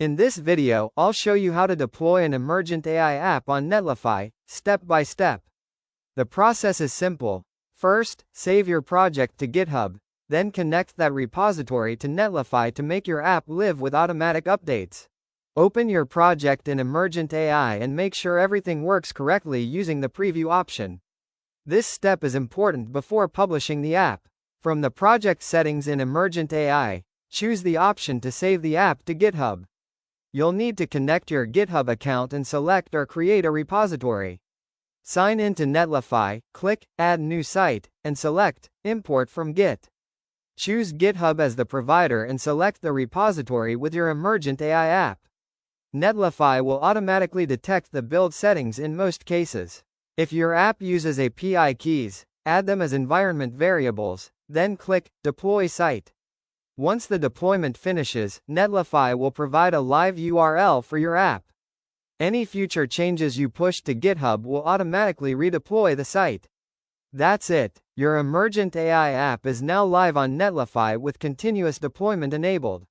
In this video, I'll show you how to deploy an emergent AI app on Netlify, step by step. The process is simple. First, save your project to GitHub, then connect that repository to Netlify to make your app live with automatic updates. Open your project in Emergent AI and make sure everything works correctly using the preview option. This step is important before publishing the app. From the project settings in Emergent AI, choose the option to save the app to GitHub. You'll need to connect your GitHub account and select or create a repository. Sign in to Netlify, click Add New Site, and select Import from Git. Choose GitHub as the provider and select the repository with your Emergent AI app. Netlify will automatically detect the build settings in most cases. If your app uses API keys, add them as environment variables, then click Deploy Site. Once the deployment finishes, Netlify will provide a live URL for your app. Any future changes you push to GitHub will automatically redeploy the site. That's it. Your Emergent AI app is now live on Netlify with continuous deployment enabled.